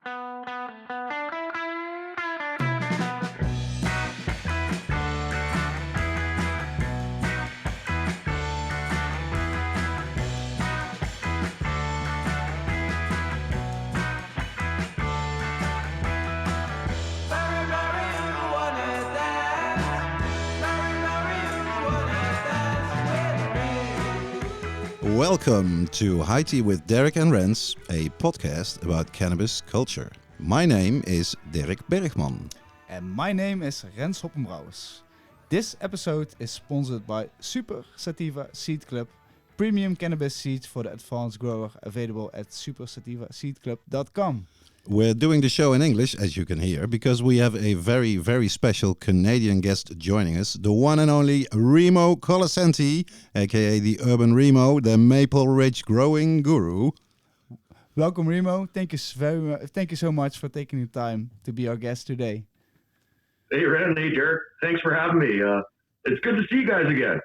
Welcome to High Tea with Derrick and Rens, a podcast about cannabis culture. My name is Derrick Bergman. And my name is Rens Hoppenbrouwers. This episode is sponsored by Super Sativa Seed Club, premium cannabis seeds for the advanced grower, available at supersativaseedclub.com. We're doing the show in English, as you can hear, because we have a very, very special Canadian guest joining us, the one and only Remo Colosenti, aka the Urban Remo, the Maple Ridge growing guru. Welcome, Remo. Thank you so much for taking the time to be our guest today. Hey, Ren. Hey, Derrick. Thanks for having me. It's good to see you guys again.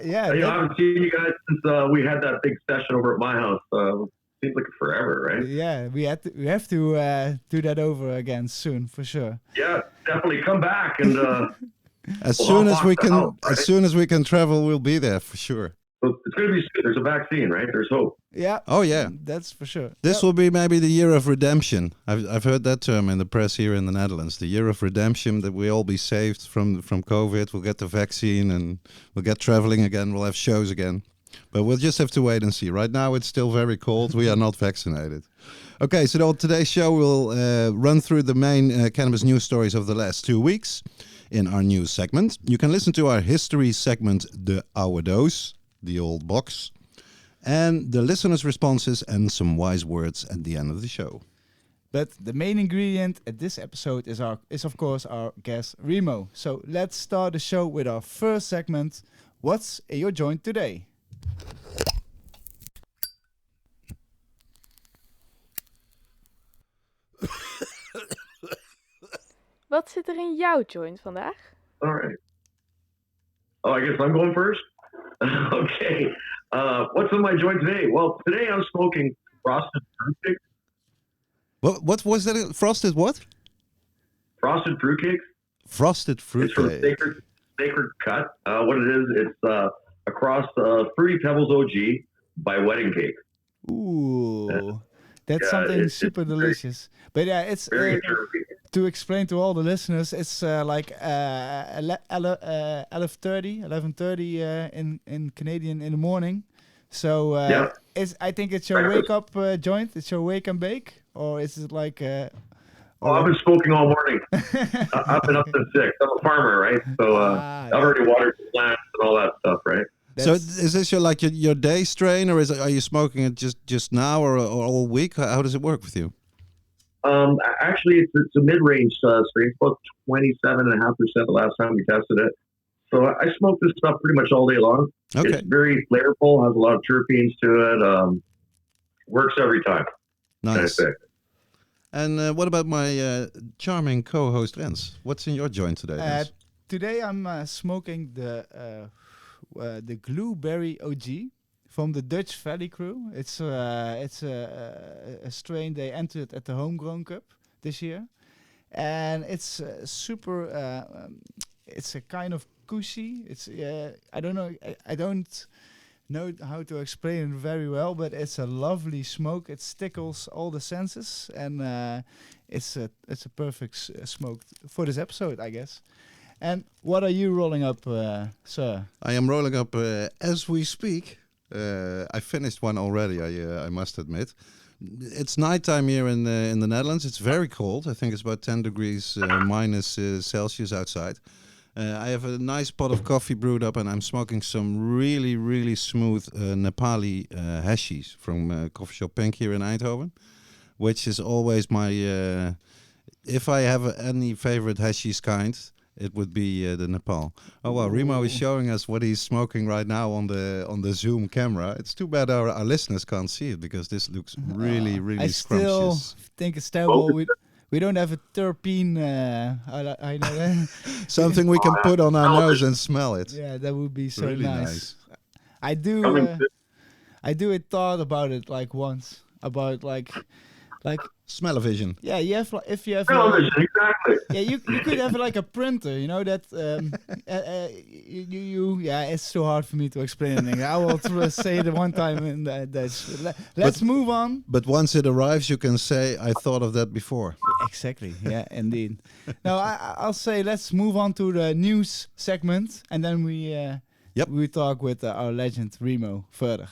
Yeah. I haven't seen you guys since we had that big session over at my house. Seems like forever, right? Yeah, we have to do that over again soon, for sure. Yeah, definitely come back and as soon as we can travel, we'll be there for sure. So it's going to be soon. There's a vaccine, right? There's hope. Yeah. Oh yeah, that's for sure. This will be maybe the year of redemption. I've heard that term in the press here in the Netherlands. The year of redemption, that we all be saved from COVID. We'll get the vaccine and we'll get traveling again. We'll have shows again. But we'll just have to wait and see. Right now, it's still very cold. We are not vaccinated. Okay, so on today's show, we'll run through the main cannabis news stories of the last 2 weeks in our news segment. You can listen to our history segment, the Ouwe Doos, the old box, and the listeners' responses and some wise words at the end of the show. But the main ingredient at this episode is of course our guest Remo. So let's start the show with our first segment. What's in your joint today? Wat zit er in jouw joint vandaag? All right. Oh, I guess I'm going first? Okay. What's in my joint today? Well, today I'm smoking frosted fruitcake. What was that? Frosted what? Frosted fruitcake. Frosted fruitcake. It's from Sacred Cut. What it is, it's across Fruity Pebbles OG by Wedding Cake. Ooh, that's something super delicious. But yeah, it's to explain to all the listeners, it's like 11:30 in Canadian in the morning. So I think it's your wake up joint. It's your wake and bake, or is it like? I've been smoking all morning. I've been up since 6. I'm a farmer, right? So I've already watered the plants and all that stuff, right? So is this your day strain, or are you smoking it just now or all week? How does it work with you? Actually, it's a mid-range strain. It's about 27.5% the last time we tested it. So I smoke this stuff pretty much all day long. Okay. It's very flavorful, has a lot of terpenes to it. Works every time. Nice. And what about my charming co-host Rens? What's in your joint today, Rens? Today I'm smoking the Glueberry OG from the Dutch Valley crew. It's a strain they entered at the Homegrown Cup this year, and it's super. It's a kind of cushy. It's I don't know. I don't know how to explain it very well, but it's a lovely smoke. It tickles all the senses, and it's a perfect smoke for this episode, I guess. And what are you rolling up, sir? I am rolling up as we speak. I finished one already, I must admit. It's nighttime here in the Netherlands. It's very cold. I think it's about 10 degrees minus Celsius outside. I have a nice pot of coffee brewed up, and I'm smoking some really, really smooth Nepali hashies from Coffeeshop Pink here in Eindhoven, which is always my... if I have any favorite hashies kind, it would be the Nepal. Oh well, Remo is showing us what he's smoking right now on the Zoom camera. It's too bad our listeners can't see it, because this looks really, really scrumptious. I still think it's terrible. We don't have a terpene. I know that. Something we can put on our nose and smell it. Yeah, that would be so really nice. I do. I thought about it like once, about like like Smell-o-vision. Yeah, you have if you have Television, exactly. yeah, you could have like a printer, you know that it's too hard for me to explain anything. I will say it one time in Dutch. Let's move on. But once it arrives, you can say, "I thought of that before." Exactly. Yeah, indeed. Now I'll say let's move on to the news segment, and then we talk with our legend Remo further.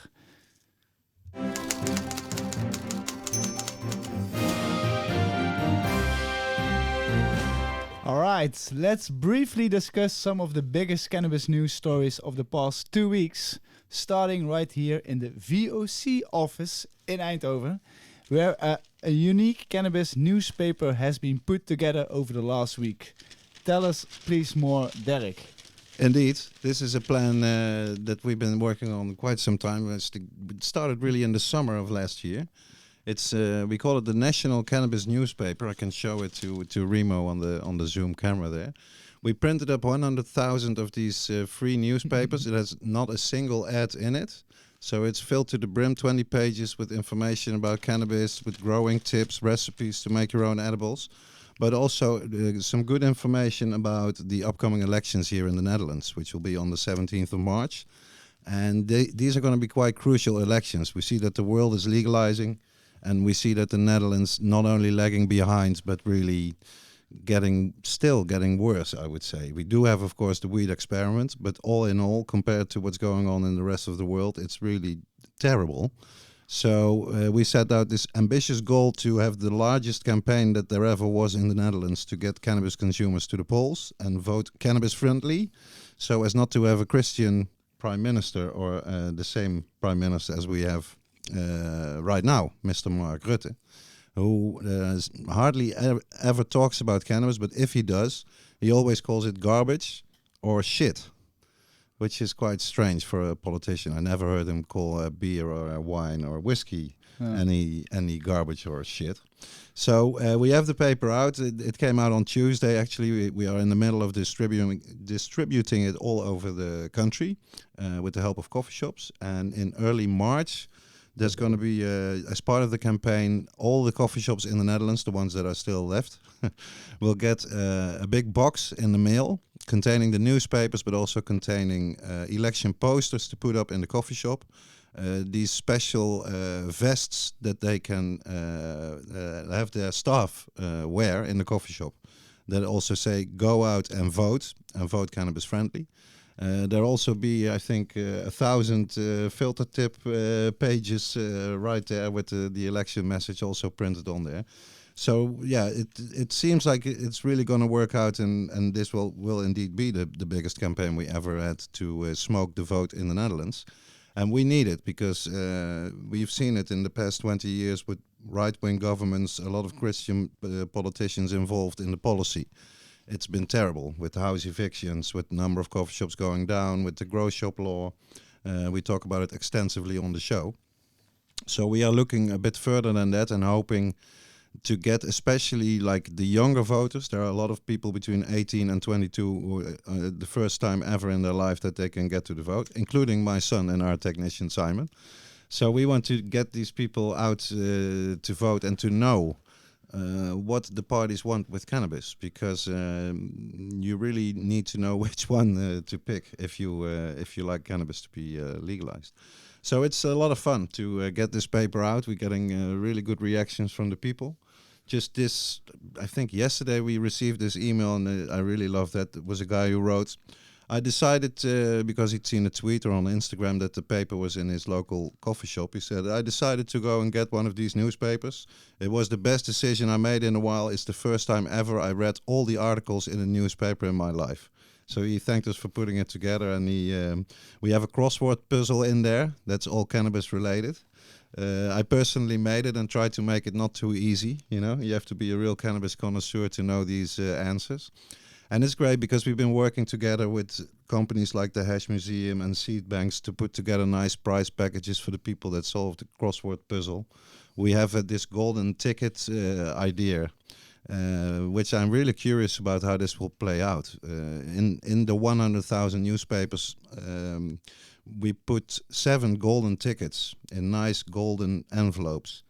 All right, let's briefly discuss some of the biggest cannabis news stories of the past 2 weeks, starting right here in the VOC office in Eindhoven, where a unique cannabis newspaper has been put together over the last week. Tell us, please, more, Derrick. Indeed, this is a plan that we've been working on quite some time. It started really in the summer of last year. It's we call it the National Cannabis Newspaper. I can show it to Remo on the Zoom camera there. We printed up 100,000 of these free newspapers. It has not a single ad in it. So it's filled to the brim, 20 pages with information about cannabis, with growing tips, recipes to make your own edibles, but also some good information about the upcoming elections here in the Netherlands, which will be on the 17th of March. And these are going to be quite crucial elections. We see that the world is legalizing. And we see that the Netherlands not only lagging behind, but really still getting worse, I would say. We do have, of course, the weed experiment, but all in all, compared to what's going on in the rest of the world, it's really terrible. So we set out this ambitious goal to have the largest campaign that there ever was in the Netherlands to get cannabis consumers to the polls and vote cannabis friendly, so as not to have a Christian prime minister or the same prime minister as we have right now, Mr. Mark Rutte, who hardly ever talks about cannabis, but if he does, he always calls it garbage or shit, which is quite strange for a politician. I never heard him call a beer or a wine or whiskey any garbage or shit. So we have the paper out. It came out on Tuesday. Actually, we are in the middle of distributing it all over the country with the help of Coffeeshops. And in early March, there's going to be, as part of the campaign, all the coffee shops in the Netherlands, the ones that are still left, will get a big box in the mail containing the newspapers, but also containing election posters to put up in the coffee shop. These special vests that they can have their staff wear in the coffee shop that also say, "Go out and vote cannabis friendly." There'll also be, I think, 1,000 filter tip pages right there with the election message also printed on there. So yeah, it seems like it's really going to work out, and this will indeed be the biggest campaign we ever had to smoke the vote in the Netherlands. And we need it because we've seen it in the past 20 years with right-wing governments, a lot of Christian politicians involved in the policy. It's been terrible with house evictions, with the number of coffee shops going down, with the grow shop law. We talk about it extensively on the show. So we are looking a bit further than that and hoping to get especially like the younger voters. There are a lot of people between 18 and 22 who the first time ever in their life that they can get to the vote, including my son and our technician Simon. So we want to get these people out to vote and to know what the parties want with cannabis, because you really need to know which one to pick if you like cannabis to be legalized. So it's a lot of fun to get this paper out. We're getting really good reactions from the people. Just this, I think yesterday we received this email, and I really love that. It was a guy who wrote, I decided, because he'd seen a tweet or on Instagram that the paper was in his local coffee shop. He said, I decided to go and get one of these newspapers. It was the best decision I made in a while. It's the first time ever I read all the articles in a newspaper in my life. So he thanked us for putting it together, and we have a crossword puzzle in there that's all cannabis related. I personally made it and tried to make it not too easy. You know, you have to be a real cannabis connoisseur to know these answers. And it's great because we've been working together with companies like the Hash Museum and seed banks to put together nice prize packages for the people that solve the crossword puzzle. We have this golden ticket idea, which I'm really curious about how this will play out. In the 100,000 newspapers, we put 7 golden tickets in nice golden envelopes.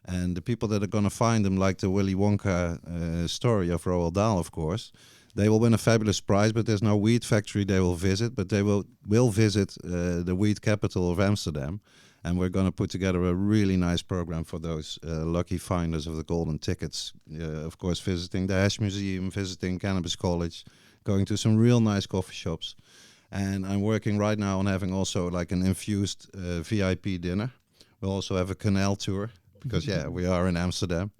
And the people that are going to find them, like the Willy Wonka story of Roald Dahl, of course, they will win a fabulous prize, but there's no weed factory they will visit, but they will visit the weed capital of Amsterdam. And we're going to put together a really nice program for those lucky finders of the golden tickets. Of course, visiting the Hash Museum, visiting Cannabis College, going to some real nice coffee shops. And I'm working right now on having also like an infused VIP dinner. We'll also have a canal tour because, we are in Amsterdam.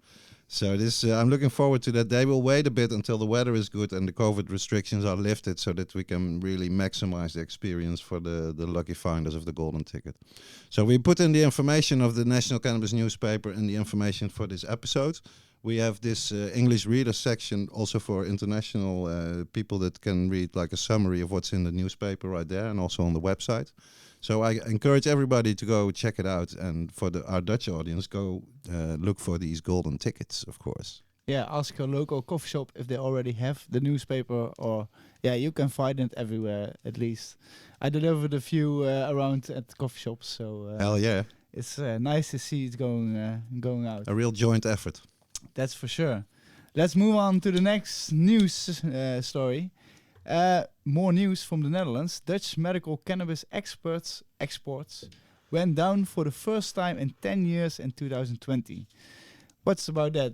So this, I'm looking forward to that. They will wait a bit until the weather is good and the COVID restrictions are lifted so that we can really maximize the experience for the lucky finders of the golden ticket. So we put in the information of the National Cannabis newspaper and the information for this episode. We have this English reader section also for international people that can read like a summary of what's in the newspaper right there and also on the website. So I encourage everybody to go check it out, and for our Dutch audience, go look for these golden tickets, of course. Yeah, ask your local coffee shop if they already have the newspaper, or you can find it everywhere at least. I delivered a few around at coffee shops, so hell yeah, it's nice to see it going out. A real joint effort. That's for sure. Let's move on to the next news story. More news from the Netherlands. Dutch medical cannabis exports went down for the first time in 10 years in 2020. What's about that?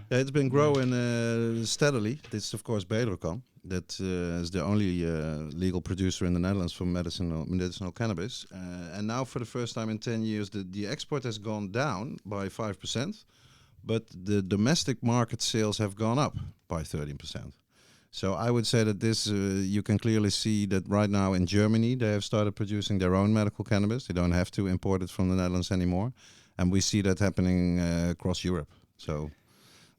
It's been growing steadily. This is, of course, Derrick. That is the only legal producer in the Netherlands for medicinal cannabis. And now, for the first time in 10 years, the export has gone down by 5%, but the domestic market sales have gone up by 13%. So I would say that this, you can clearly see that right now in Germany, they have started producing their own medical cannabis. They don't have to import it from the Netherlands anymore. And we see that happening across Europe. So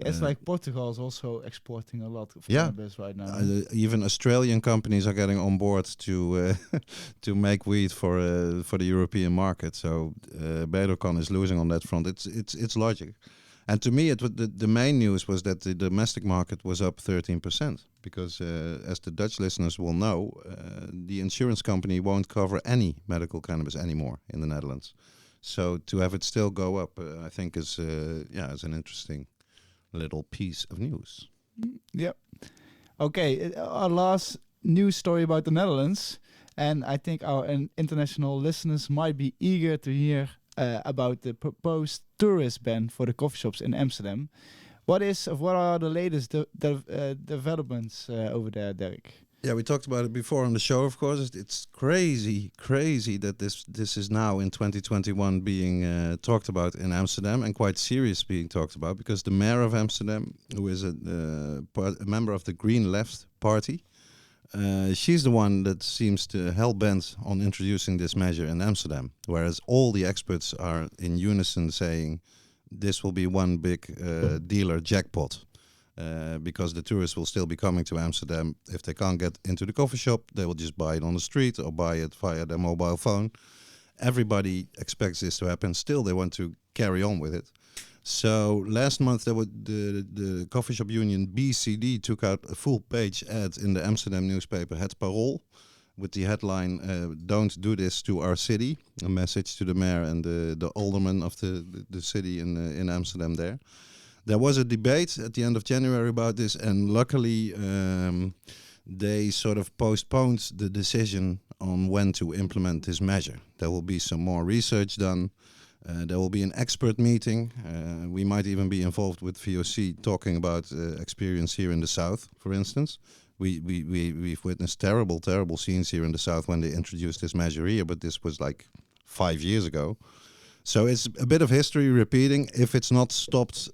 it's like Portugal is also exporting a lot of cannabis right now. Even Australian companies are getting on board to to make weed for the European market. So Derrick is losing on that front. It's logic. And to me, the main news was that the domestic market was up 13%, because as the Dutch listeners will know, the insurance company won't cover any medical cannabis anymore in the Netherlands. So to have it still go up, I think is an interesting little piece of news. Yep. Okay, our last news story about the Netherlands, and I think our international listeners might be eager to hear about the proposed tourist ban for the coffee shops in Amsterdam. What are the latest developments over there, Derrick? Yeah, we talked about it before on the show, of course. It's crazy that this is now in 2021 being talked about in Amsterdam, and quite serious being talked about, because the mayor of Amsterdam, who is a member of the Green Left Party, she's the one that seems to hell-bent on introducing this measure in Amsterdam, whereas all the experts are in unison saying this will be one big dealer jackpot, because the tourists will still be coming to Amsterdam. If they can't get into the coffee shop, they will just buy it on the street or buy it via their mobile phone. Everybody expects this to happen. Still, they want to carry on with it. So last month, there was the coffee shop union BCD took out a full-page ad in the Amsterdam newspaper Het Parool with the headline, "Don't do this to our city," a message to the mayor and the alderman of the city in Amsterdam there. There was a debate at the end of January about this, and luckily they sort of postponed the decision on when to implement this measure. There will be some more research done. There will be an expert meeting. We might even be involved with VOC talking about experience here in the South, for instance. We've witnessed terrible scenes here in the South when they introduced this measure here, but this was like 5 years ago. So it's a bit of history repeating if it's not stopped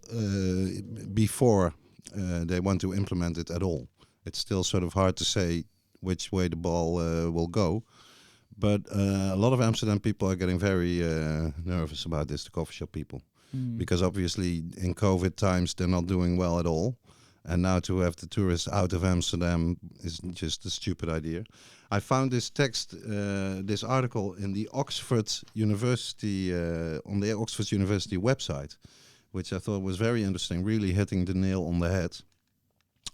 before they want to implement it at all. It's still sort of hard to say which way the ball will go. But a lot of Amsterdam people are getting very nervous about this, the coffee shop people. Because obviously in COVID times they're not doing well at all. And now to have the tourists out of Amsterdam is just a stupid idea. I found this text, this article in the Oxford University, on the Oxford University website, which I thought was very interesting, really hitting the nail on the head.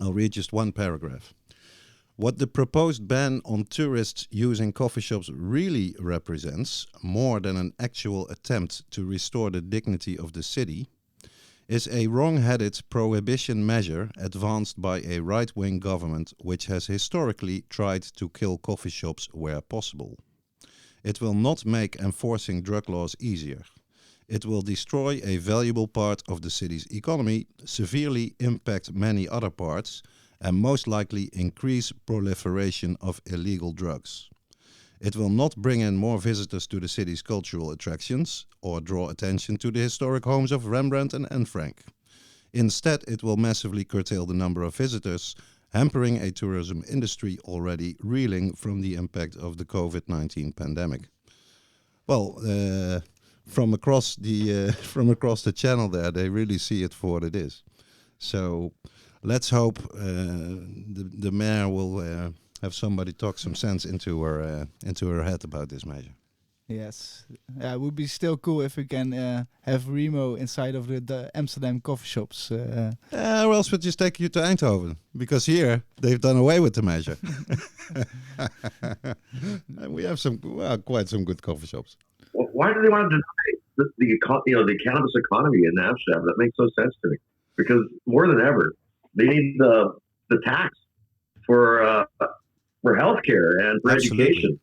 I'll read just one paragraph. What the proposed ban on tourists using coffee shops really represents, more than an actual attempt to restore the dignity of the city, is a wrong-headed prohibition measure advanced by a right-wing government which has historically tried to kill coffee shops where possible. It will not make enforcing drug laws easier. It will destroy a valuable part of the city's economy, severely impact many other parts, and most likely increase proliferation of illegal drugs. It will not bring in more visitors to the city's cultural attractions or draw attention to the historic homes of Rembrandt and Anne Frank. Instead, it will massively curtail the number of visitors, hampering a tourism industry already reeling from the impact of the COVID-19 pandemic. Well, from across the channel there, they really see it for what it is. So let's hope the mayor will have somebody talk some sense into her head about this measure. Yes, it would be still cool if we can have Remo inside of the Amsterdam coffee shops. Or else we'll just take you to Eindhoven, because here they've done away with the measure. And we have quite some good coffee shops. Well, why do they want to deny the cannabis economy in Amsterdam? That makes no sense to me. Because more than ever, they need the tax for healthcare and for education.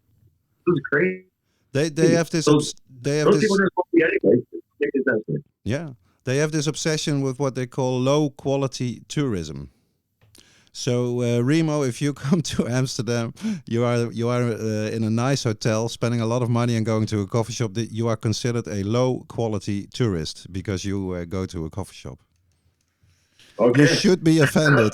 This is crazy. They have this. Those people are supposed to be anyway. Yeah, they have this obsession with what they call low quality tourism. So Remo, if you come to Amsterdam, you are in a nice hotel, spending a lot of money and going to a coffee shop. That you are considered a low quality tourist because you go to a coffee shop. Okay. You should be offended.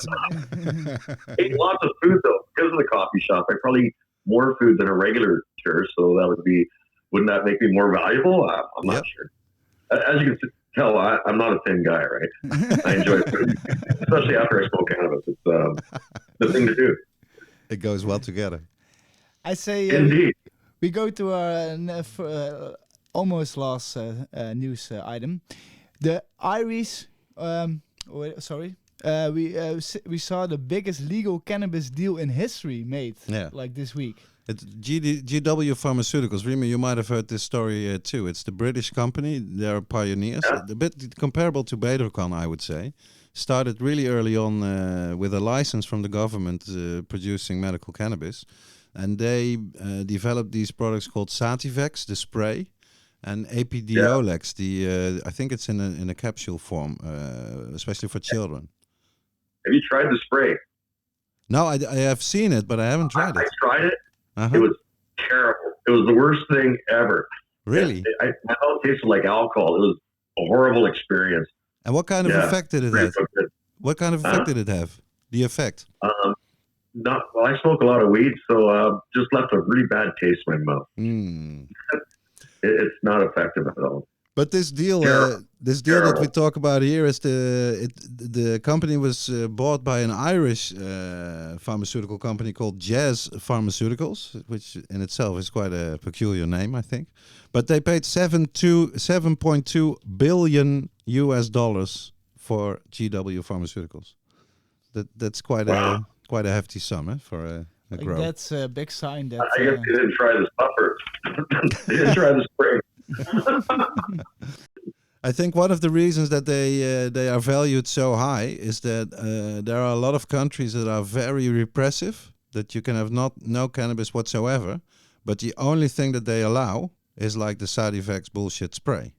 Ate lots of food though because of the coffee shop. I probably eat more food than a regular tourist, so wouldn't that make me more valuable? I'm not sure. As you can tell, I'm not a thin guy, right? I enjoy food, especially after I smoke cannabis. It's the thing to do. It goes well together. I say indeed. We go to our almost last news item. The Irish. We saw the biggest legal cannabis deal in history made like this week. It's GW Pharmaceuticals. Remo, you might have heard this story too. It's the British company. They're pioneers. Yeah. A bit comparable to Bedrocan, I would say. Started really early on with a license from the government producing medical cannabis. And they developed these products called Sativex, the spray, and Epidiolex, I think it's in a capsule form, especially for children. Have you tried the spray? No, I have seen it, but I haven't tried it. I tried it. Uh-huh. It was terrible. It was the worst thing ever. Really? I thought it tasted like alcohol. It was a horrible experience. And what kind of effect did it have? What kind of effect did it have? The effect? I smoke a lot of weed, so just left a really bad taste in my mouth. It's not effective at all. But this deal that we talk about here is the company was bought by an Irish pharmaceutical company called Jazz Pharmaceuticals, which in itself is quite a peculiar name, I think. But they paid $7.2 billion for GW Pharmaceuticals. That's quite a hefty sum for a grow. That's a big sign that. I guess they didn't try the stuffer. They didn't try the spray. I think one of the reasons that they are valued so high is that there are a lot of countries that are very repressive, that you can have no cannabis whatsoever, but the only thing that they allow is like the Sativex bullshit spray.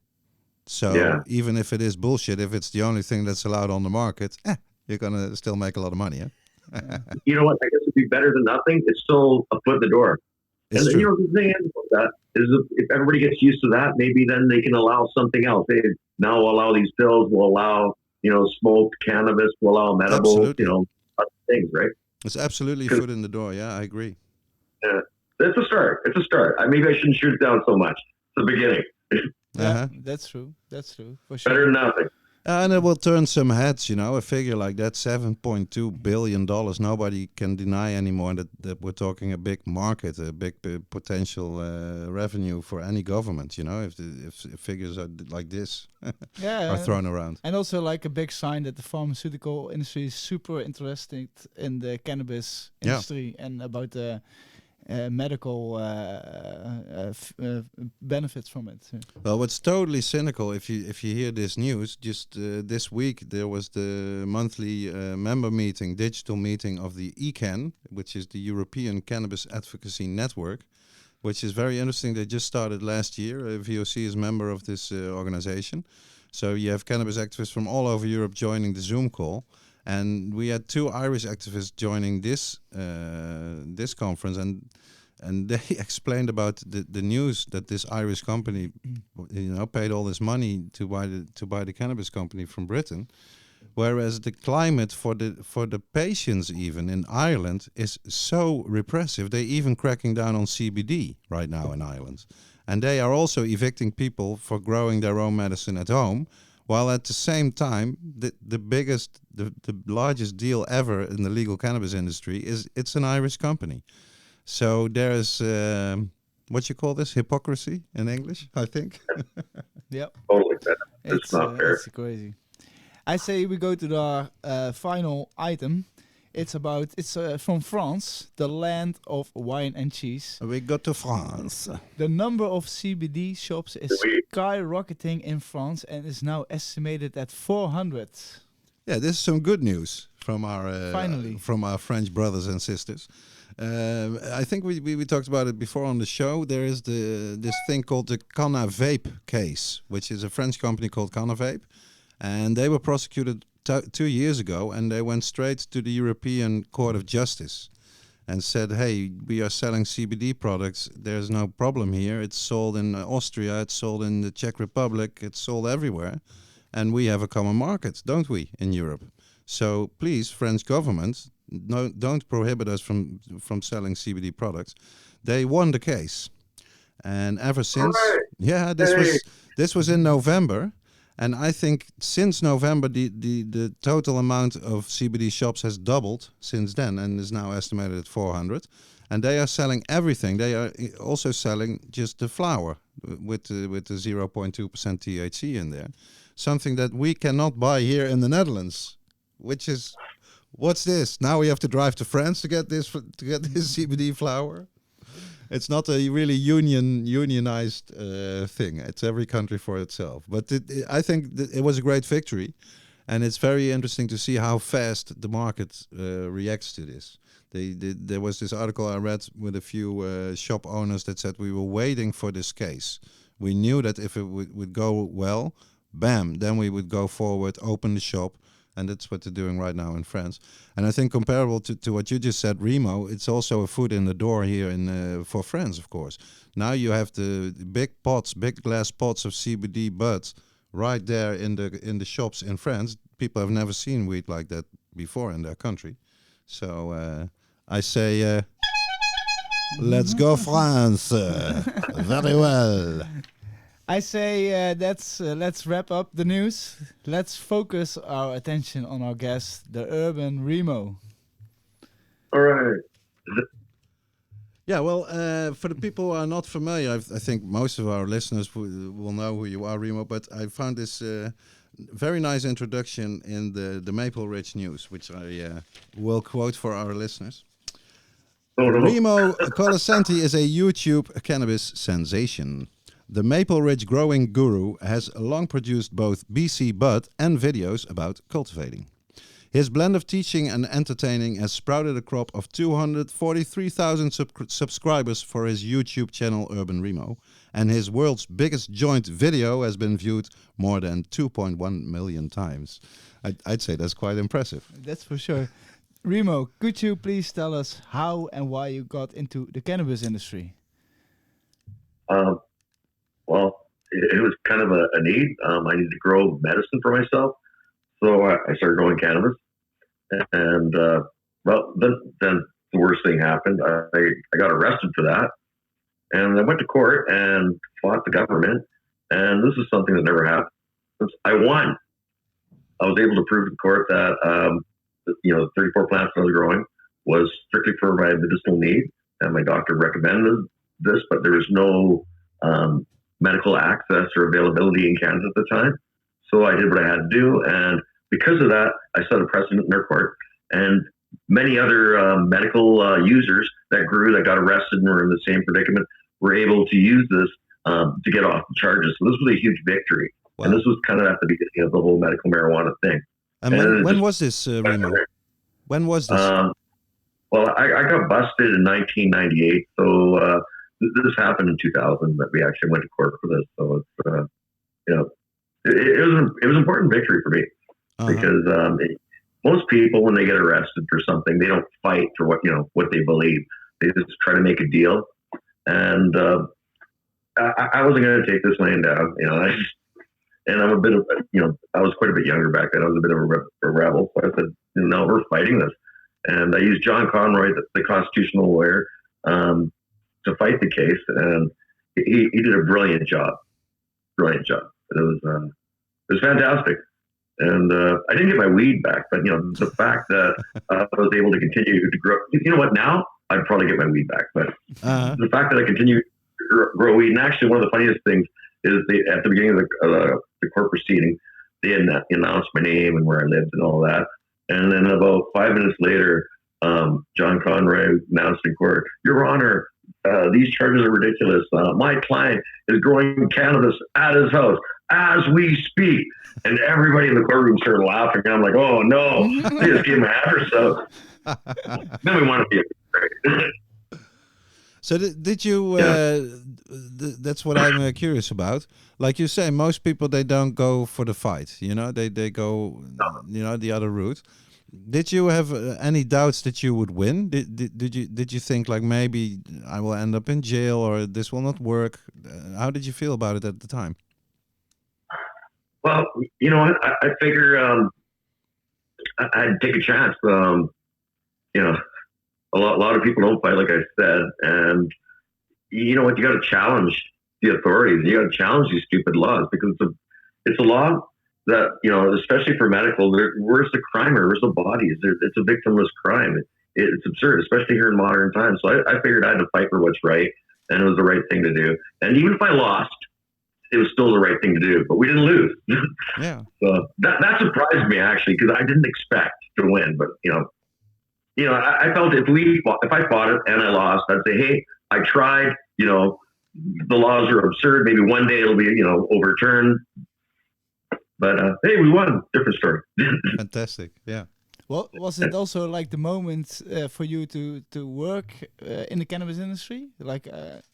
So even if it is bullshit, if it's the only thing that's allowed on the market, you're gonna still make a lot of money. You know what? I guess it'd be better than nothing. It's still a foot in the door. It's and true. you know, the thing is about that is if everybody gets used to that, maybe then they can allow something else. They now allow these pills, will allow, smoked cannabis, will allow medibles, other things, right? It's absolutely a foot in the door. Yeah, I agree. Yeah, it's a start. Maybe I shouldn't shoot it down so much. It's the beginning. Yeah, that's true. For sure. Better than nothing. And it will turn some heads, a figure like that, $7.2 billion. Nobody can deny anymore that we're talking a big market, a big potential revenue for any government, if figures are like this are thrown around. And also like a big sign that the pharmaceutical industry is super interested in the cannabis industry and about the medical benefits from it. Well, what's totally cynical, if you hear this news, just this week there was the monthly member meeting, digital meeting of the ECAN, which is the European Cannabis Advocacy Network, which is very interesting. They just started last year. VOC is a member of this organization. So you have cannabis activists from all over Europe joining the Zoom call. And we had 2 Irish activists joining this conference, and they explained about the news that this Irish company, paid all this money to buy the cannabis company from Britain, whereas the climate for the patients even in Ireland is so repressive. They even cracking down on CBD right now in Ireland, and they are also evicting people for growing their own medicine at home. While at the same time, the largest deal ever in the legal cannabis industry it's an Irish company. So there's what you call this, hypocrisy in English, I think. Yep. Totally. It's not fair. It's crazy. I say we go to the final item. It's from France, the land of wine and cheese. We go to France. The number of CBD shops is skyrocketing in France and is now estimated at 400. Yeah, this is some good news from our from our French brothers and sisters. I think we talked about it before on the show. There is this thing called the Cannavape case, which is a French company called Cannavape, and they were prosecuted 2 years ago, and they went straight to the European Court of Justice and said, hey, we are selling CBD products. There's no problem here. It's sold in Austria. It's sold in the Czech Republic. It's sold everywhere. And we have a common market, don't we, in Europe? So please, French government, don't prohibit us from selling CBD products. They won the case. And ever since, this was in November. And I think since November, the total amount of CBD shops has doubled since then and is now estimated at 400. And they are selling everything. They are also selling just the flower with the 0.2% THC in there. Something that we cannot buy here in the Netherlands, which is, what's this? Now we have to drive to France to get this CBD flower? It's not a really unionized thing. It's every country for itself. But I think it was a great victory. And it's very interesting to see how fast the market reacts to this. There was this article I read with a few shop owners that said we were waiting for this case. We knew that if it would go well, bam, then we would go forward, open the shop. And that's what they're doing right now in France. And I think comparable to what you just said, Remo, it's also a foot in the door here for France, of course. Now you have the big glass pots of CBD buds right there in the shops in France. People have never seen weed like that before in their country. So I say, let's go France. Very well. I say let's wrap up the news. Let's focus our attention on our guest, the Urban Remo. All right. Yeah, well, for the people who are not familiar, I think most of our listeners will know who you are, Remo, but I found this very nice introduction in the Maple Ridge News, which I will quote for our listeners. Oh, no. Remo Colasanti is a YouTube cannabis sensation. The Maple Ridge growing guru has long produced both BC bud and videos about cultivating. His blend of teaching and entertaining has sprouted a crop of 243,000 subscribers for his YouTube channel Urban Remo, and his world's biggest joint video has been viewed more than 2.1 million times. I'd say that's quite impressive. That's for sure. Remo, could you please tell us how and why you got into the cannabis industry? Well, it was kind of a need. I needed to grow medicine for myself. So I started growing cannabis. And, then the worst thing happened. I got arrested for that. And I went to court and fought the government. And this is something that never happened. I won. I was able to prove to the court that, 34 plants I was growing was strictly for my medicinal need. And my doctor recommended this, but there was no medical access or availability in Canada at the time. So I did what I had to do. And because of that, I set a precedent in their court. And many other medical users that grew, that got arrested and were in the same predicament, were able to use this to get off the charges. So this was a huge victory. Wow. And this was kind of at the beginning of the whole medical marijuana thing. And when was this, Remo? When was this? Well, I got busted in 1998. So this happened in 2000 that we actually went to court for this. So it's, it was an important victory for me because most people, when they get arrested for something, they don't fight for what they believe. They just try to make a deal. And I wasn't going to take this laying down, and I'm a bit of, I was quite a bit younger back then. I was a bit of a rebel. So I said, no, we're fighting this. And I used John Conroy, the constitutional lawyer, to fight the case. And he did a brilliant job. Brilliant job. It was fantastic. And I didn't get my weed back, but, the fact that I was able to continue to grow, now I'd probably get my weed back. But the fact that I continue to grow weed, and actually one of the funniest things is at the beginning of the court proceeding, they announced my name and where I lived and all that. And then about 5 minutes later, John Conroy announced in court, Your Honor, these charges are ridiculous. My client is growing cannabis at his house as we speak. And everybody in the courtroom started laughing. And I'm like, oh, no, they just gave my address out. Then we want to be a So did you, that's what I'm curious about. Like you say, most people, they don't go for the fight, they go, the other route. Did you have any doubts that you would win? Did you think like maybe I will end up in jail or this will not work? How did you feel about it at the time? Well, I figure I'd take a chance. A lot of people don't fight, like I said, and you know what? You got to challenge the authorities. You got to challenge these stupid laws because it's a law that especially for medical. Where's the crime? Where's the bodies? It's a victimless crime. It's absurd, especially here in modern times. So I figured I had to fight for what's right, and it was the right thing to do. And even if I lost, it was still the right thing to do. But we didn't lose. Yeah. So that surprised me actually because I didn't expect to win. But I felt if I fought it and I lost, I'd say, hey, I tried. The laws are absurd. Maybe one day it'll be overturned. But hey, we won. Different story. Fantastic. Yeah. Well, was it also like the moment for you to work in the cannabis industry? Like,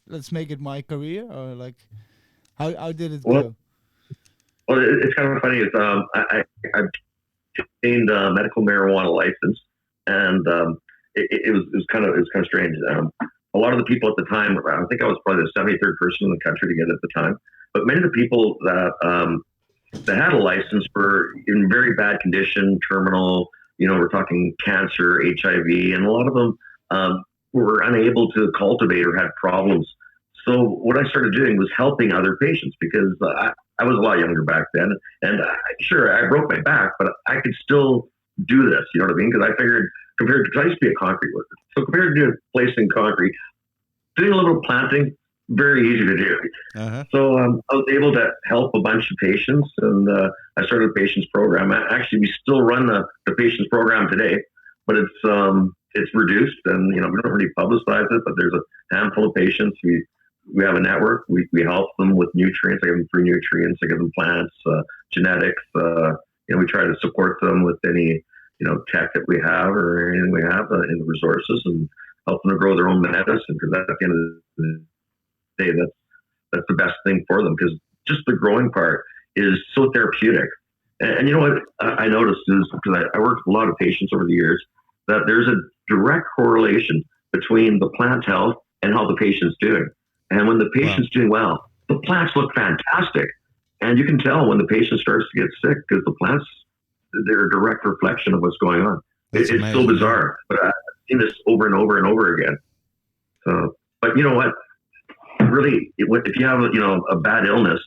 let's make it my career, or like, how did it go? Well, it's kind of funny. It's I obtained a medical marijuana license, and it was kind of strange. A lot of the people at the time, I think I was probably the 73rd person in the country to get it at the time. But many of the people that had a license were in very bad condition, terminal. We're talking cancer, HIV, and a lot of them were unable to cultivate or had problems. So what I started doing was helping other patients because I was a lot younger back then. And sure, I broke my back, but I could still do this. You know what I mean? Because I figured, because I used to be a concrete worker. So compared to placing concrete, doing a little planting, very easy to do. So I was able to help a bunch of patients, and I started a patients program. Actually, we still run the patients program today, but it's reduced, and we don't really publicize it. But there's a handful of patients. We have a network. We help them with nutrients. I give them free nutrients. I give them plants, genetics. We try to support them with any tech that we have or anything we have in the resources, and help them to grow their own medicine. Because at the end of the day, that's the best thing for them, because just the growing part is so therapeutic. And you know what I noticed is, because I worked with a lot of patients over the years, that there's a direct correlation between the plant health and how the patient's doing. And when the patient's doing well, the plants look fantastic. And you can tell when the patient starts to get sick, because the plants, they're a direct reflection of what's going on. It's so bizarre, but I've seen this over and over and over again. So, but you know what? Really, if you have a bad illness,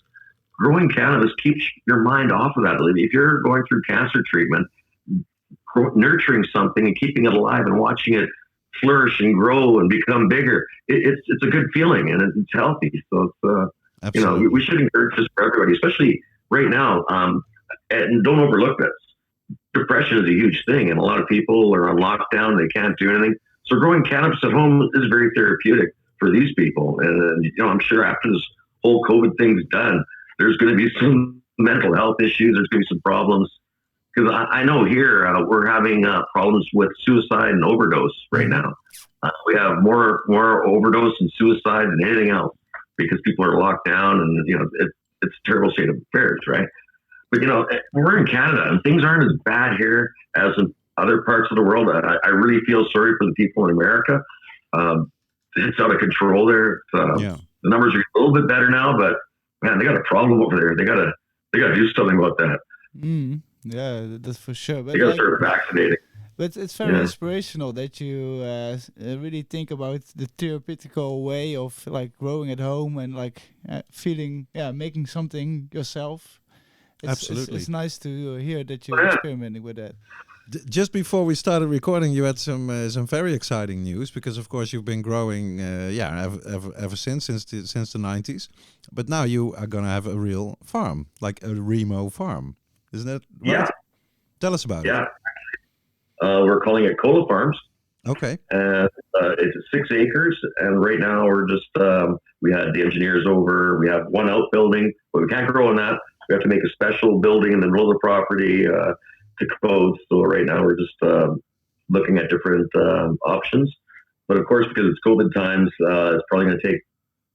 growing cannabis keeps your mind off of that. If you're going through cancer treatment, nurturing something and keeping it alive and watching it flourish and grow and become bigger, it's a good feeling, and it's healthy. So it's, we should encourage this for everybody, especially right now. And don't overlook this. Depression is a huge thing, and a lot of people are on lockdown. They can't do anything. So growing cannabis at home is very therapeutic for these people. And I'm sure after this whole COVID thing's done, there's going to be some mental health issues. There's going to be some problems. Because I know here we're having problems with suicide and overdose right now. We have more overdose and suicide than anything else because people are locked down, and it's a terrible state of affairs, right? But we're in Canada, and things aren't as bad here as in other parts of the world. I really feel sorry for the people in America. It's out of control there. The numbers are a little bit better now, but man, they got a problem over there. They got to do something about that. Yeah, that's for sure. But they got to start vaccinating. But it's very inspirational that you really think about the therapeutical way of like growing at home and like feeling, making something yourself. Absolutely. It's nice to hear that you're experimenting with that. Just before we started recording, you had some very exciting news, because of course you've been growing ever since the 90s, but now you are going to have a real farm, like a Remo farm. Isn't that right? Yeah. Tell us about it. Yeah. We're calling it Cola Farms. Okay. And it's 6 acres, and right now we're just we had the engineers over. We have one outbuilding, but we can't grow in that. We have to make a special building in the middle of the property to code. So right now we're just looking at different options. But of course, because it's COVID times, it's probably going to take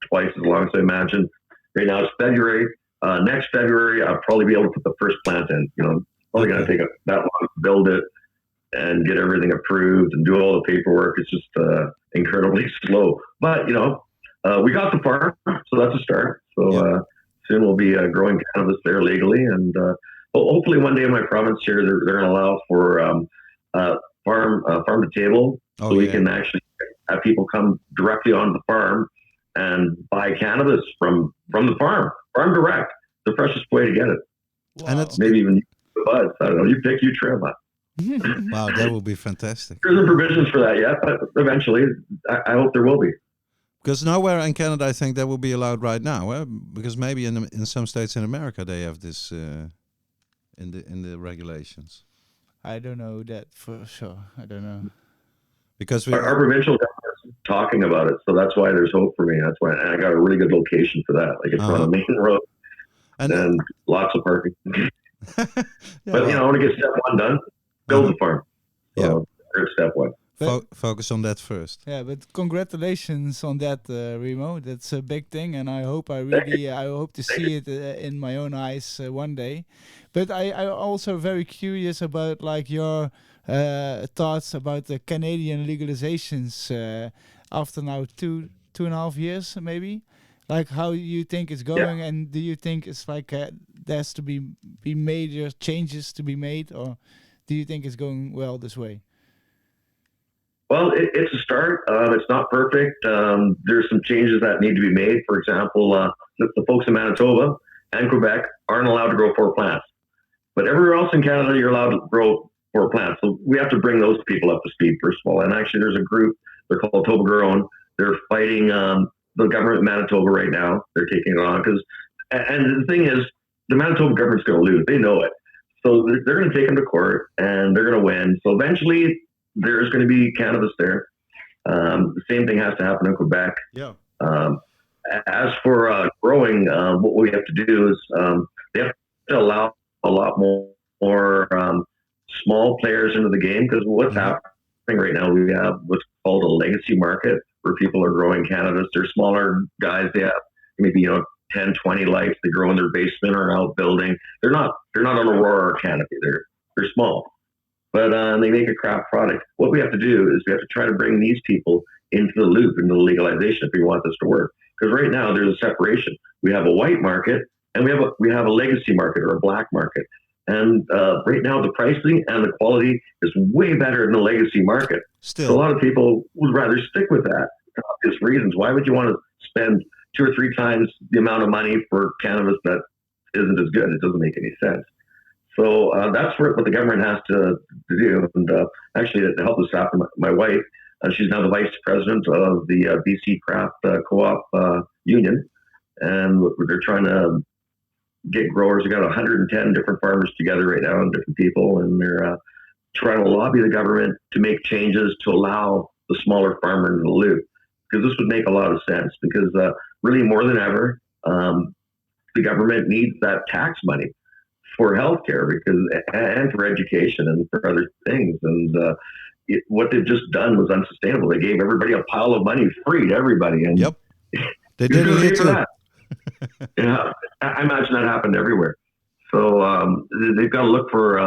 twice as long as I imagine. Right now it's February. Next February, I'll probably be able to put the first plant in. Probably going to take that long to build it and get everything approved and do all the paperwork. It's just incredibly slow. But, we got the farm, so that's a start. So soon we'll be growing cannabis there legally. And hopefully one day in my province here, they're going to allow for farm to table. So we can actually have people come directly onto the farm and buy cannabis from the farm direct. The freshest way to get it. Wow. And it's maybe even the buds. I don't know. You trim it. Wow, that would be fantastic. There isn't provisions for that yet, but eventually, I hope there will be. Because nowhere in Canada, I think that will be allowed right now. Because maybe in some states in America they have this in the regulations. I don't know that for sure. I don't know. Because our provincial government is talking about it, so that's why there's hope for me. That's why I got a really good location for that. Like it's on a main road and lots of parking. But I want to get step one done. Build the farm. So there's step one. Focus on that first. Yeah, but congratulations on that, Remo. That's a big thing, and I hope I hope to see it in my own eyes one day. But I also very curious about like your thoughts about the Canadian legalizations after now two and a half years, maybe. Like how you think it's going, and do you think it's like there's to be major changes to be made, or do you think it's going well this way? Well, it's a start. It's not perfect. There's some changes that need to be made. For example, the folks in Manitoba and Quebec aren't allowed to grow 4 plants. But everywhere else in Canada, you're allowed to grow 4 plants. So we have to bring those people up to speed, first of all. And actually, there's a group, they're called Homegrown. They're fighting the government of Manitoba right now. They're taking it on. And the thing is, the Manitoba government's going to lose. They know it. So they're going to take them to court, and they're going to win. So eventually, there's going to be cannabis there. The same thing has to happen in Quebec. Yeah. As for growing, what we have to do is they have to allow a lot more small players into the game, because what's happening right now, we have what's called a legacy market where people are growing cannabis. They're smaller guys. They have maybe 10, 20 lights. They grow in their basement or an outbuilding. They're not on Aurora or Canopy. They're small. But they make a crap product. What we have to do is we have to try to bring these people into the loop, into the legalization, if we want this to work. Because right now there's a separation. We have a white market and we have a legacy market or a black market. And right now the pricing and the quality is way better in the legacy market. Still, so a lot of people would rather stick with that for obvious reasons. Why would you want to spend 2 or 3 times the amount of money for cannabis that isn't as good. It doesn't make any sense. So that's what the government has to do. And actually, to help us out, my wife, she's now the vice president of the BC Craft Co-op Union, and they're trying to get growers. We got 110 different farmers together right now, and different people, and they're trying to lobby the government to make changes to allow the smaller farmer in the loop, because this would make a lot of sense. Because really, more than ever, the government needs that tax money for healthcare, and for education and for other things. And what they've just done was unsustainable. They gave everybody a pile of money free to everybody, and yep, they did it here too. That? Yeah, I imagine that happened everywhere. So they've got to look for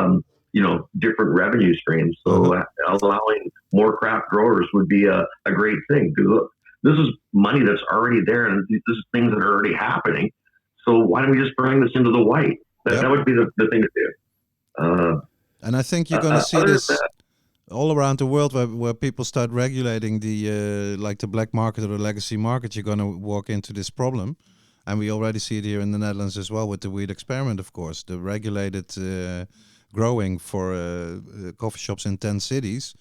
different revenue streams. So allowing more craft growers would be a great thing, because this is money that's already there, and this is things that are already happening. So why don't we just bring this into the white? That would be the thing to do. And I think you're going to see this all around the world, where people start regulating the like the black market or the legacy market. You're going to walk into this problem. And we already see it here in the Netherlands as well with the weed experiment, of course. The regulated growing for coffee shops in 10 cities.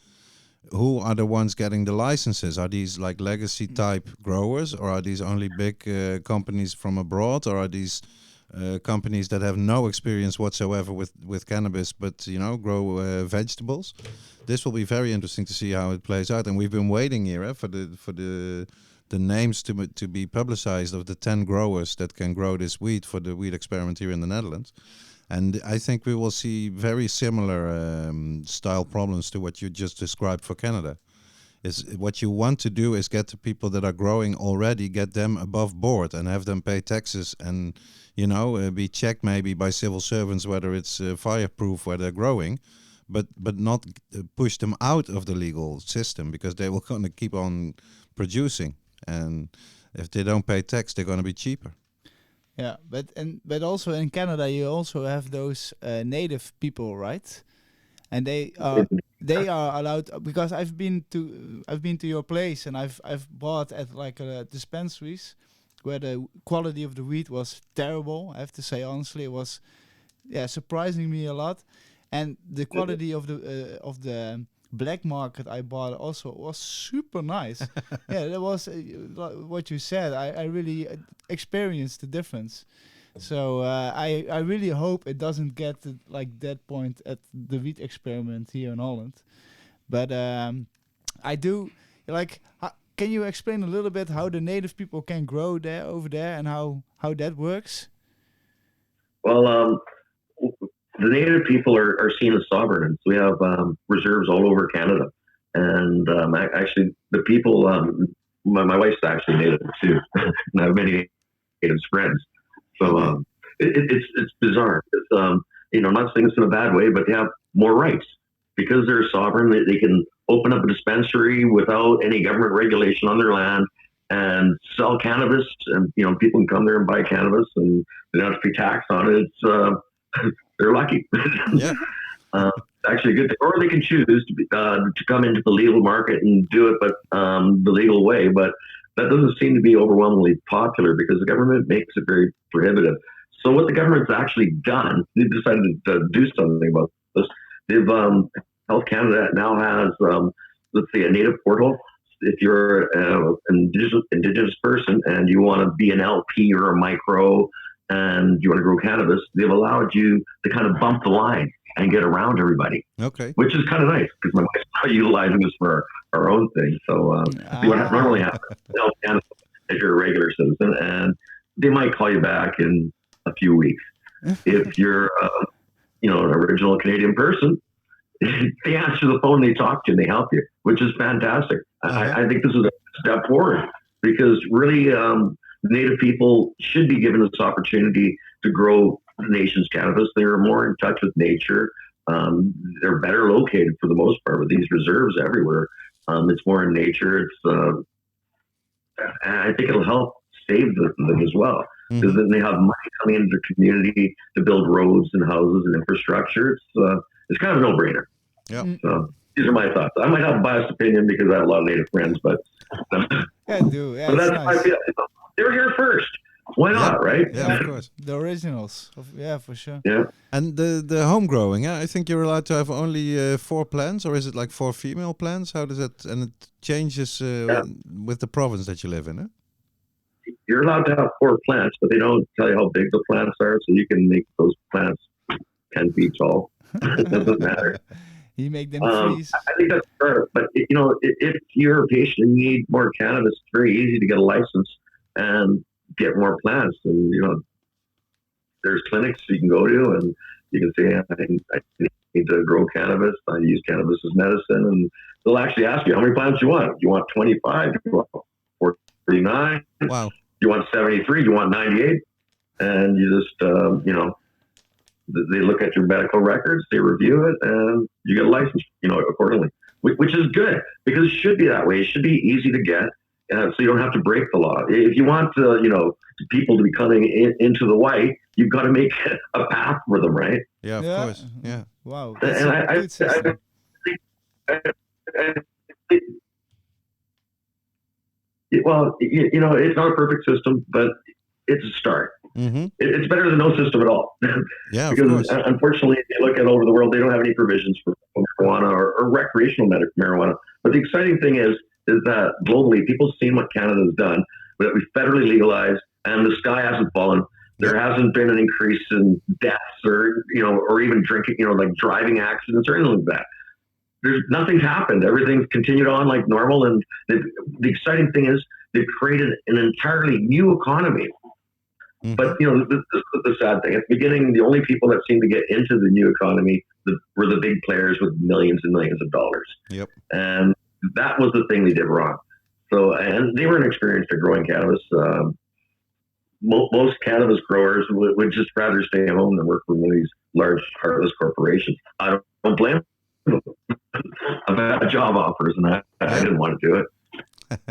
Who are the ones getting the licenses? Are these like legacy type growers, or are these only big companies from abroad, or are these companies that have no experience whatsoever with cannabis, but grow vegetables? This will be very interesting to see how it plays out. And we've been waiting here for the names to be publicized of the 10 growers that can grow this weed for the weed experiment here in the Netherlands. And I think we will see very similar style problems to what you just described for Canada. Is what you want to do is get the people that are growing already, get them above board and have them pay taxes and, be checked maybe by civil servants whether it's fireproof where they're growing, but not push them out of the legal system, because they will kind of keep on producing. And if they don't pay tax, they're going to be cheaper. Yeah, but also in Canada, you also have those native people, right? And they are allowed, because I've been to your place, and I've bought at like dispensaries where the quality of the weed was terrible. I have to say honestly, it was surprising me a lot, and the quality of the black market I bought also was super nice. Yeah, that was what you said. I really experienced the difference. So I really hope it doesn't get to like that point at the wheat experiment here in Holland. But I do like. Can you explain a little bit how the native people can grow over there and how that works? Well, the native people are seen as sovereign. So we have reserves all over Canada. And actually, the people, my wife's actually native too. And I have many native friends. So it's bizarre. It's, I'm not saying this in a bad way, but they have more rights. Because they're sovereign, they can open up a dispensary without any government regulation on their land and sell cannabis. And, people can come there and buy cannabis and they don't have to pay tax on it. It's, they're lucky. Yeah. Actually a good thing. Or they can choose to come into the legal market and do it, but the legal way. But that doesn't seem to be overwhelmingly popular because the government makes it very prohibitive. So what the government's actually done, they've decided to do something about this. They've Health Canada now has, let's say, a native portal. If you're an indigenous person and you want to be an LP or a micro and you want to grow cannabis, they've allowed you to kind of bump the line and get around everybody. Okay. Which is kind of nice because my wife's not utilizing this for our own thing. So you don't normally have Health Canada if you're a regular citizen, and they might call you back in a few weeks. If you're an original Canadian person, they answer the phone, they talk to you, and they help you, which is fantastic. I think this is a step forward because really Native people should be given this opportunity to grow the nation's cannabis. They're more in touch with nature. They're better located for the most part with these reserves everywhere. It's more in nature. It's I think it'll help save them as well because then they have money coming into the community to build roads and houses and infrastructure. It's kind of a no-brainer. Yeah. So these are my thoughts. I might have a biased opinion because I have a lot of Native friends, but I do. Yeah, but that's nice. how I feel. They were here first. Why not, right? Yeah, of course. The originals. For sure. Yeah. And the home growing, I think you're allowed to have only 4 plants, or is it like 4 female plants? How does that? And it changes with the province that you live in, eh? You're allowed to have 4 plants, but they don't tell you how big the plants are, so you can make those plants 10 feet tall. It doesn't matter. You make them freeze. I think that's fair, but if you're a patient and you need more cannabis, it's very easy to get a license and get more plants. And there's clinics you can go to, and you can say, I need to grow cannabis. I use cannabis as medicine, and they'll actually ask you how many plants you want. Do you want 25? Do you want 49? Wow. Do you want 73? Do you want 98? And you just they look at your medical records, they review it, and you get a license, accordingly, which is good because it should be that way. It should be easy to get, so you don't have to break the law. If you want, people to be coming into the white, you've got to make a path for them, right? Yeah, of course. Yeah. Wow. And I well, it's not a perfect system, but it's a start. Mm-hmm. It's better than no system at all. Yeah, because unfortunately, if you look at over the world, they don't have any provisions for marijuana or recreational marijuana. But the exciting thing is that globally, people have seen what Canada has done, but we federally legalized, and the sky hasn't fallen. There hasn't been an increase in deaths or even drinking, like driving accidents or anything like that. Nothing's happened. Everything's continued on like normal. And the exciting thing is they've created an entirely new economy. Mm-hmm. But, this is the sad thing. At the beginning, the only people that seemed to get into the new economy were the big players with millions and millions of dollars. Yep. And that was the thing they did wrong. So, and they were inexperienced at growing cannabis. Most cannabis growers would just rather stay at home than work for one of these large harvest corporations. I don't blame them. I've had job offers, and I didn't want to do it.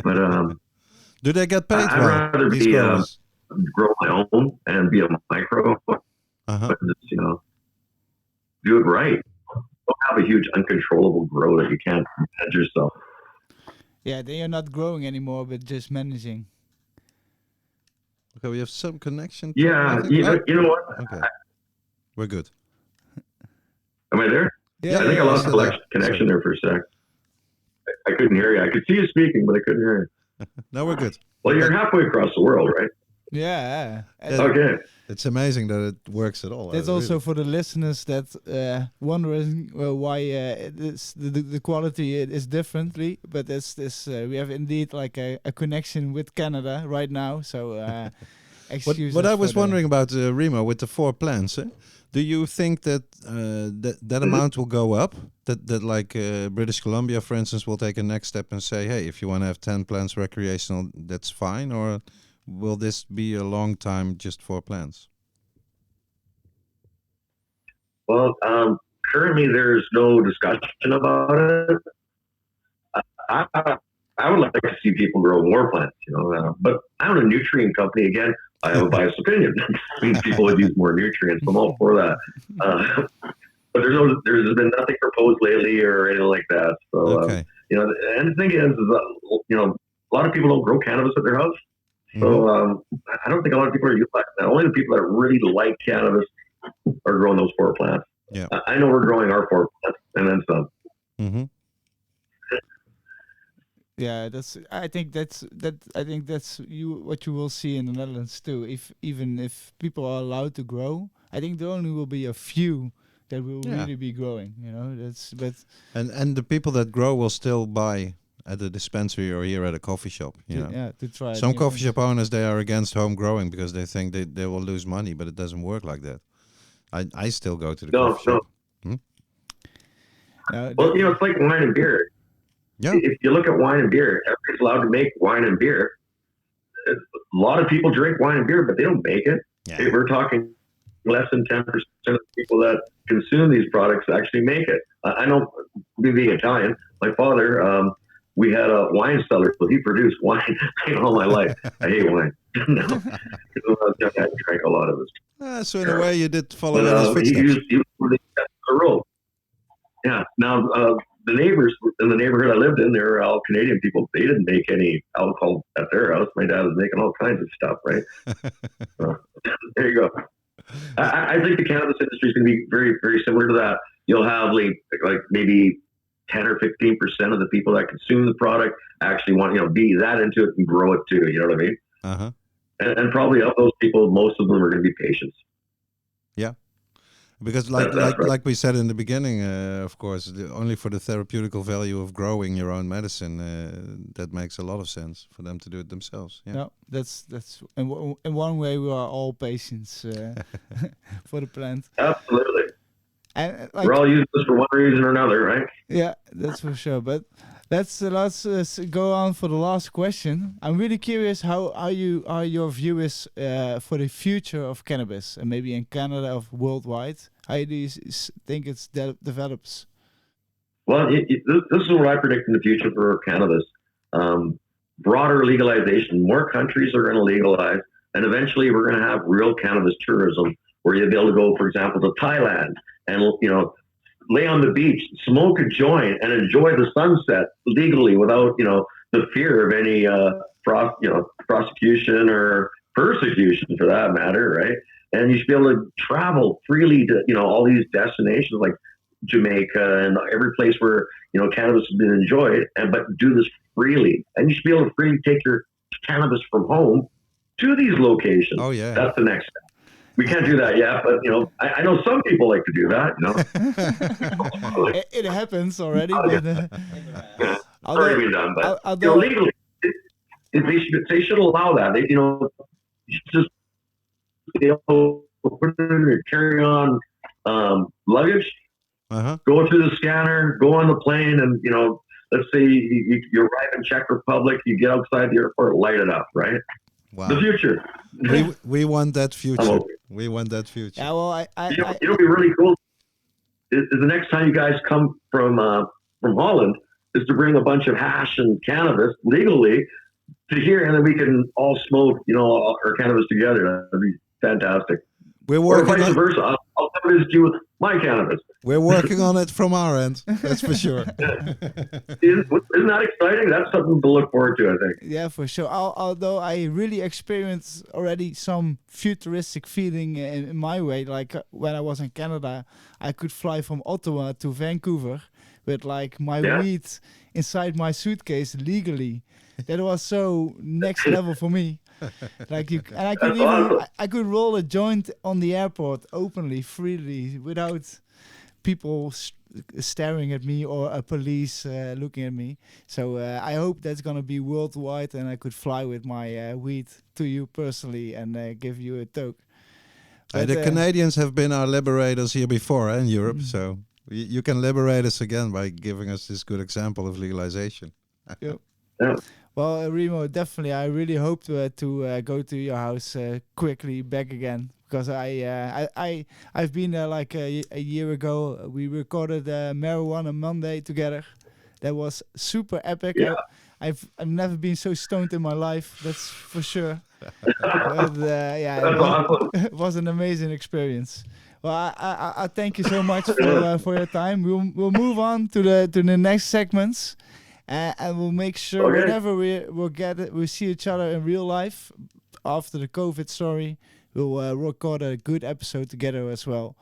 But do they get paid? I'd rather grow my own and be a micro, but just, do it right. Don't have a huge uncontrollable grow that you can't manage yourself. Yeah, then you're not growing anymore, but just managing. Okay, we have some connection. Yeah, you know what? Okay, we're good. Am I there? Yeah, I think I lost the connection there for a sec. I couldn't hear you. I could see you speaking, but I couldn't hear you. No, we're good. Well, you're halfway across the world, right? Yeah. Okay. It's amazing that it works at all. That's also for the listeners that wondering why the quality is differently, but we have indeed like a connection with Canada right now. So excuse. What I was wondering about Remo with the 4 plants. Do you think that that amount will go up? That like British Columbia, for instance, will take a next step and say, hey, if you want to have 10 plants recreational, that's fine, or will this be a long time just 4 plants? Well, currently there's no discussion about it. I would like to see people grow more plants, but I own a nutrient company. Again, I have a biased opinion. It means people would use more nutrients. I'm all for that. But there's been nothing proposed lately or anything like that. So, okay. And the thing is that, a lot of people don't grow cannabis at their house. So I don't think a lot of people are utilizing that. Only the people that really like cannabis are growing those 4 plants. Yeah. I know we're growing our 4 plants and then some. Mm-hmm. Yeah, I think that's what you will see in the Netherlands too. Even if people are allowed to grow, I think there only will be a few that will really be growing. And the people that grow will still buy at a dispensary or here at a coffee shop. To try. Some coffee shop owners, they are against home growing because they think they will lose money, but it doesn't work like that. I still go to the coffee shop. Well, it's like wine and beer. Yeah. If you look at wine and beer, everybody's allowed to make wine and beer. A lot of people drink wine and beer, but they don't make it. Yeah. We're talking less than 10% of the people that consume these products actually make it. I know, me being Italian, my father, we had a wine cellar, so he produced wine all my life. I hate wine. No, I drank a lot of it. So in a way, you did follow in his footsteps. He was the road. Yeah. Now, the neighbors in the neighborhood I lived in, they were all Canadian people. They didn't make any alcohol at their house. My dad was making all kinds of stuff, right? So, there you go. I think the cannabis industry is going to be very, very similar to that. You'll have like maybe 10 or 15% of the people that consume the product actually want, be that into it and grow it too. You know what I mean? Uh-huh. And probably of those people, most of them are going to be patients. Yeah. Because like we said in the beginning, of course, only for the therapeutical value of growing your own medicine, that makes a lot of sense for them to do it themselves. Yeah. No, that's in one way we are all patients for the plant. Absolutely. And we're all using this for one reason or another, right? Yeah, that's for sure. But let's go on for the last question. I'm really curious how your view is for the future of cannabis, and maybe in Canada or worldwide. How do you think it develops? Well, this is what I predict in the future for cannabis. Broader legalization. More countries are going to legalize, and eventually we're going to have real cannabis tourism, where you'll be able to go, for example, to Thailand and lay on the beach, smoke a joint, and enjoy the sunset legally without the fear of any prosecution or persecution for that matter, right? And you should be able to travel freely to all these destinations like Jamaica and every place where cannabis has been enjoyed, but do this freely. And you should be able to freely take your cannabis from home to these locations. Oh yeah, that's the next step. We can't do that yet, but I know some people like to do that. It happens already. But, already been done, but legally, they should allow that. They should just put it in your carry-on luggage, go through the scanner, go on the plane, and let's say you arrive in Czech Republic, you get outside the airport, light it up, right? Wow. The future. We want that future. We want that future. Yeah, well, it'll be really cool. Is the next time you guys come from Holland is to bring a bunch of hash and cannabis legally to here, and then we can all smoke, our cannabis together. That'd be fantastic. We're working or vice versa. I'll come visit you with my cannabis. We're working on it from our end. That's for sure. Isn't that exciting? That's something to look forward to, I think. Yeah, for sure. Although I really experienced already some futuristic feeling in my way. Like when I was in Canada, I could fly from Ottawa to Vancouver with like my weed inside my suitcase legally. That was so next level for me. I could roll a joint on the airport openly, freely, without people staring at me or a police looking at me. So I hope that's gonna be worldwide, and I could fly with my weed to you personally and give you a toke. The Canadians have been our liberators here before in Europe, so you can liberate us again by giving us this good example of legalization. Yep. Yeah. Well, Remo, definitely. I really hope to go to your house quickly back again, because I've been there like a year ago. We recorded Marijuana Monday together. That was super epic. Yeah. I've never been so stoned in my life. That's for sure. It was an amazing experience. Well, I thank you so much for your time. We'll move on to the next segments. And we'll make sure whenever we see each other in real life after the COVID story, we'll record a good episode together as well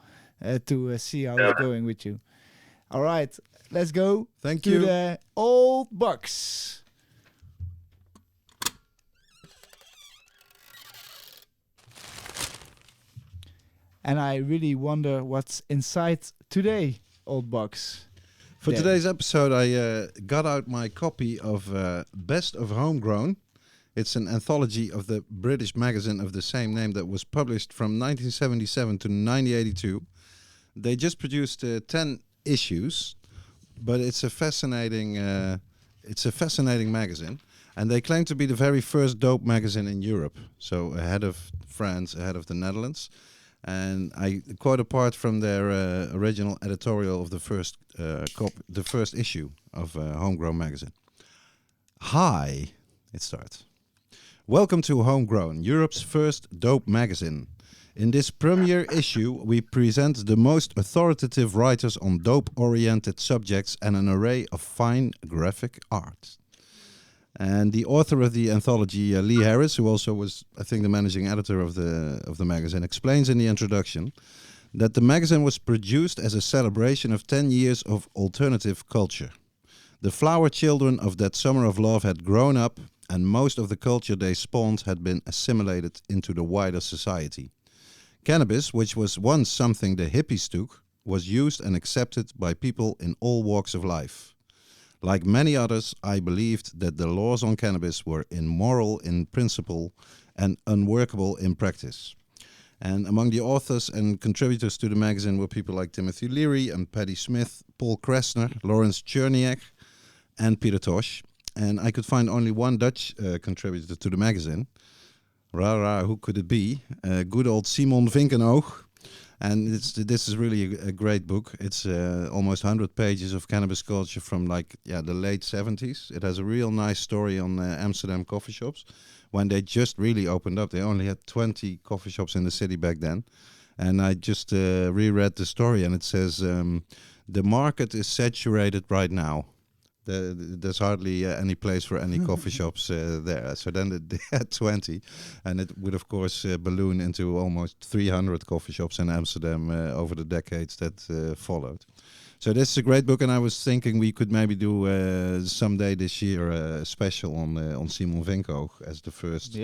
to see how it's going with you. All right, let's go. Thank to you. The old box. And I really wonder what's inside today, old box. For today's episode, I got out my copy of Best of Homegrown. It's an anthology of the British magazine of the same name that was published from 1977 to 1982. They just produced 10 issues, but it's a fascinating magazine, and they claim to be the very first dope magazine in Europe. So ahead of France, ahead of the Netherlands. And I quote a part from their original editorial of the first issue of Homegrown magazine. Hi, it starts. Welcome to Homegrown, Europe's first dope magazine. In this premiere issue, we present the most authoritative writers on dope-oriented subjects and an array of fine graphic art. And the author of the anthology, Lee Harris, who also was, I think, the managing editor of the magazine, explains in the introduction that the magazine was produced as a celebration of 10 years of alternative culture. The flower children of that summer of love had grown up, and most of the culture they spawned had been assimilated into the wider society. Cannabis, which was once something the hippies took, was used and accepted by people in all walks of life. Like many others, I believed that the laws on cannabis were immoral in principle and unworkable in practice. And among the authors and contributors to the magazine were people like Timothy Leary and Paddy Smith, Paul Kressner, Lawrence Cherniak, and Peter Tosh. And I could find only one Dutch contributor to the magazine. Rara, who could it be? Good old Simon Vinkenoog. And this is really a great book. It's almost 100 pages of cannabis culture from the late 70s. It has a real nice story on Amsterdam coffee shops. When they just really opened up, they only had 20 coffee shops in the city back then. And I just reread the story, and it says, the market is saturated right now. There's hardly any place for any coffee shops there. So then they had 20, and it would, of course, balloon into almost 300 coffee shops in Amsterdam over the decades that followed. So this is a great book, and I was thinking we could maybe do someday this year a special on Simon Vinkenoog as the first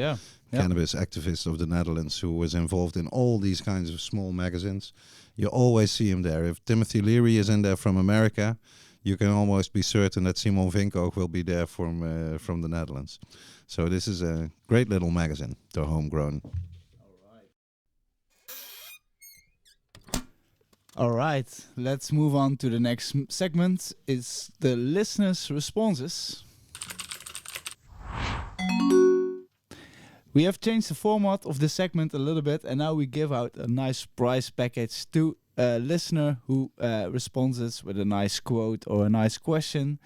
cannabis activist of the Netherlands who was involved in all these kinds of small magazines. You always see him there. If Timothy Leary is in there from America, you can almost be certain that Simon Vinkenoog will be there from the Netherlands. So this is a great little magazine, the Homegrown. All right, let's move on to the next segment. It's the listeners' responses. We have changed the format of the segment a little bit, and now we give out a nice prize package to a listener who responds with a nice quote or a nice question.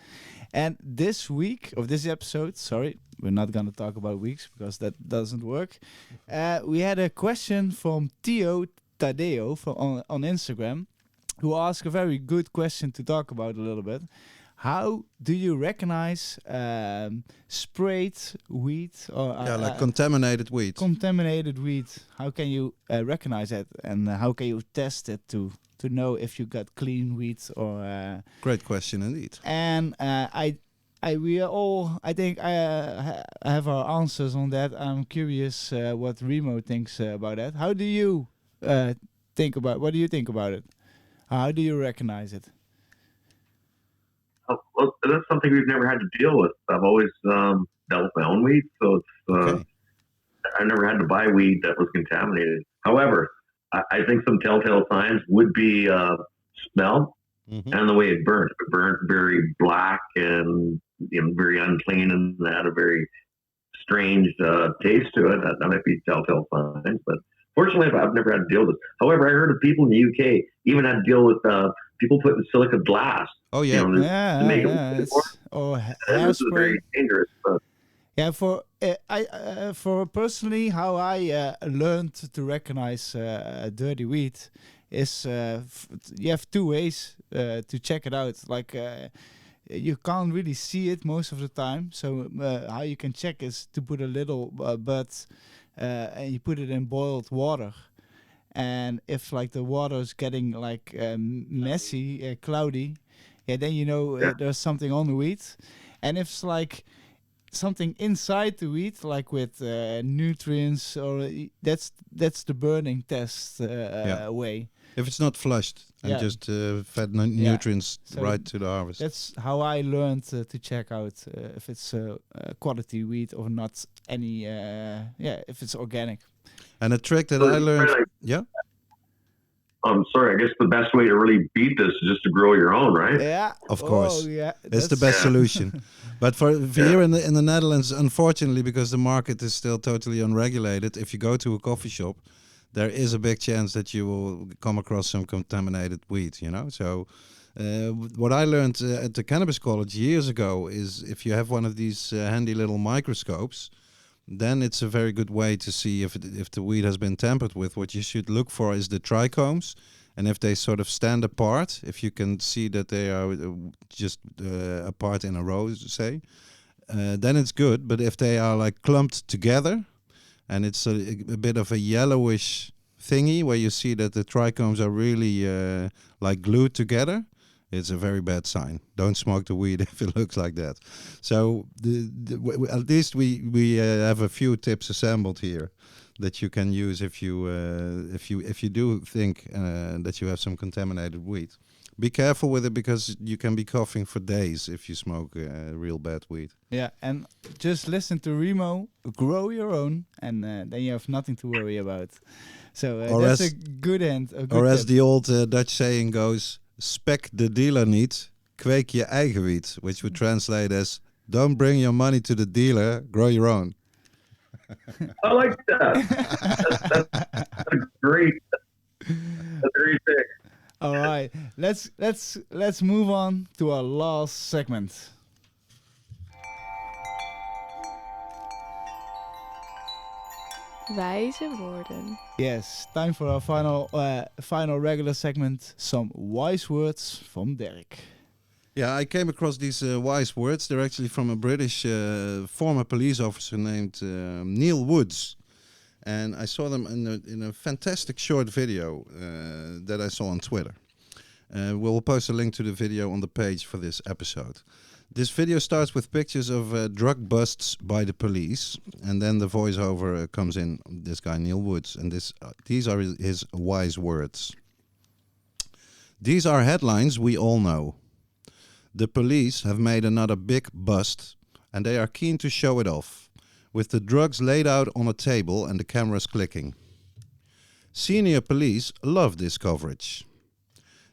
And this week, of this episode, sorry, we're not going to talk about weeks because that doesn't work. We had a question from Theo Tadeo on Instagram, who asked a very good question to talk about a little bit. How do you recognize sprayed weed or contaminated weed? Contaminated weed. How can you recognize that, and how can you test it to know if you got clean weed or? Great question indeed. And I think I have our answers on that. I'm curious what Remo thinks about that. How do you think about? What do you think about it? How do you recognize it? Well, that's something we've never had to deal with. I've always dealt with my own weed, so it's I never had to buy weed that was contaminated. However, I think some telltale signs would be smell and the way it burnt. It burnt very black and very unclean, and had a very strange taste to it. That might be telltale signs, but fortunately, I've never had to deal with it. However, I heard of people in the UK even had to deal with people putting silica glass. Oh yeah, This is very dangerous. Yeah, for personally, how I learned to recognize dirty weed is you have two ways to check it out. Like you can't really see it most of the time. So how you can check is to put a little bud and you put it in boiled water. And if the water is getting messy, cloudy, then you know there's something on the weed. And if it's something inside the weed, with nutrients, or that's the burning test way. If it's not flushed and just fed nutrients right to the harvest. That's how I learned to check out if it's quality weed or not. If it's organic. And a trick that I learned, I'm sorry, I guess the best way to really beat this is just to grow your own, right? Yeah, of course. Yeah, it's the best solution. But for here in the Netherlands, unfortunately, because the market is still totally unregulated, if you go to a coffee shop, there is a big chance that you will come across some contaminated weed. So what I learned at the Cannabis College years ago is if you have one of these handy little microscopes, then it's a very good way to see if the weed has been tampered with. What you should look for is the trichomes, and if they sort of stand apart, if you can see that they are just apart in a row, say, then it's good. But if they are like clumped together, and it's a bit of a yellowish thingy where you see that the trichomes are really like glued together, it's a very bad sign. Don't smoke the weed if it looks like that. So at least we have a few tips assembled here that you can use if you do think that you have some contaminated weed. Be careful with it because you can be coughing for days if you smoke real bad weed. Yeah, and just listen to Remo, grow your own, and then you have nothing to worry about. So that's a good end. Or as the old Dutch saying goes, spek de dealer niet, kweek je eigen wiet, which would translate as, don't bring your money to the dealer, grow your own. I like that. That's a great thing. All right, let's move on to our last segment. Wijze woorden. Yes, time for our final regular segment. Some wise words from Derrick. Yeah, I came across these wise words. They're actually from a British former police officer named Neil Woods. And I saw them in a fantastic short video that I saw on Twitter. We'll post a link to the video on the page for this episode. This video starts with pictures of drug busts by the police, and then the voiceover comes in, this guy Neil Woods, and these are his wise words. These are headlines we all know. The police have made another big bust, and they are keen to show it off, with the drugs laid out on a table and the cameras clicking. Senior police love this coverage.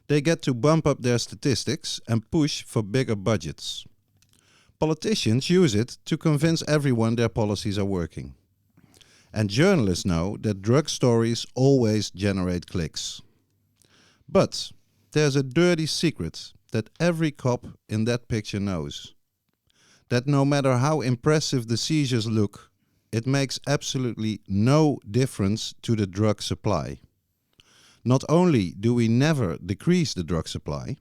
They get to bump up their statistics and push for bigger budgets. Politicians use it to convince everyone their policies are working. And journalists know that drug stories always generate clicks. But there's a dirty secret that every cop in that picture knows. That no matter how impressive the seizures look, it makes absolutely no difference to the drug supply. Not only do we never decrease the drug supply,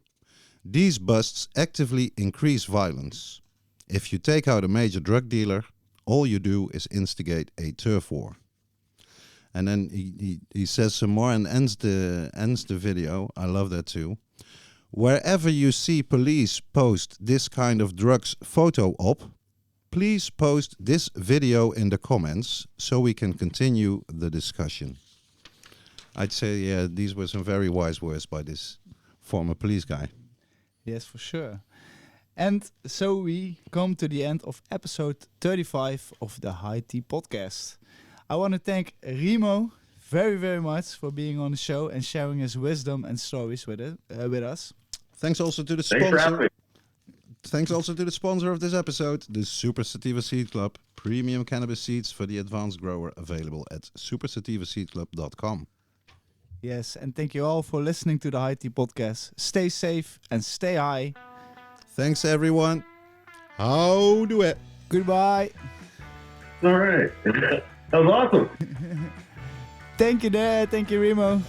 these busts actively increase violence. If you take out a major drug dealer, all you do is instigate a turf war. And then he says some more and ends the video. I love that too. Wherever you see police post this kind of drugs photo op, please post this video in the comments so we can continue the discussion. I'd say, these were some very wise words by this former police guy. Yes, for sure. And so we come to the end of episode 35 of the HighTeaPotcast. I want to thank Remo very, very much for being on the show and sharing his wisdom and stories with us. Thanks also to the sponsor. Thanks also to the sponsor of this episode, the Super Sativa Seed Club. Premium cannabis seeds for the advanced grower available at supersativaseedclub.com. Yes, and thank you all for listening to the HighTeaPotcast. Stay safe and stay high. Thanks, everyone. Houdoe. Goodbye. All right. That was awesome. Thank you, Dad. Thank you, Remo.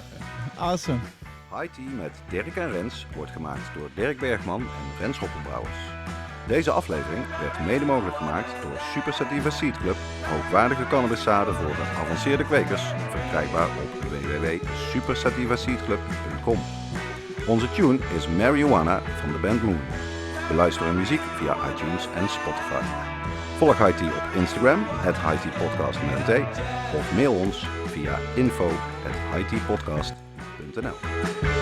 Awesome. HighTea met Derrick en Rens wordt gemaakt door Derrick Bergman en Rens Hoppenbrouwers. Deze aflevering werd mede mogelijk gemaakt door Super Sativa Seed Club, hoogwaardige cannabiszaden voor geavanceerde kwekers, verkrijgbaar op www.supersativaseedclub.com. Onze tune is Marijuana van de band Woorden. Beluister hun muziek via iTunes en Spotify. Volg HighTea op Instagram, @HighTeaPotcast met een T, of mail ons via info@HighTeaPotcast.nl.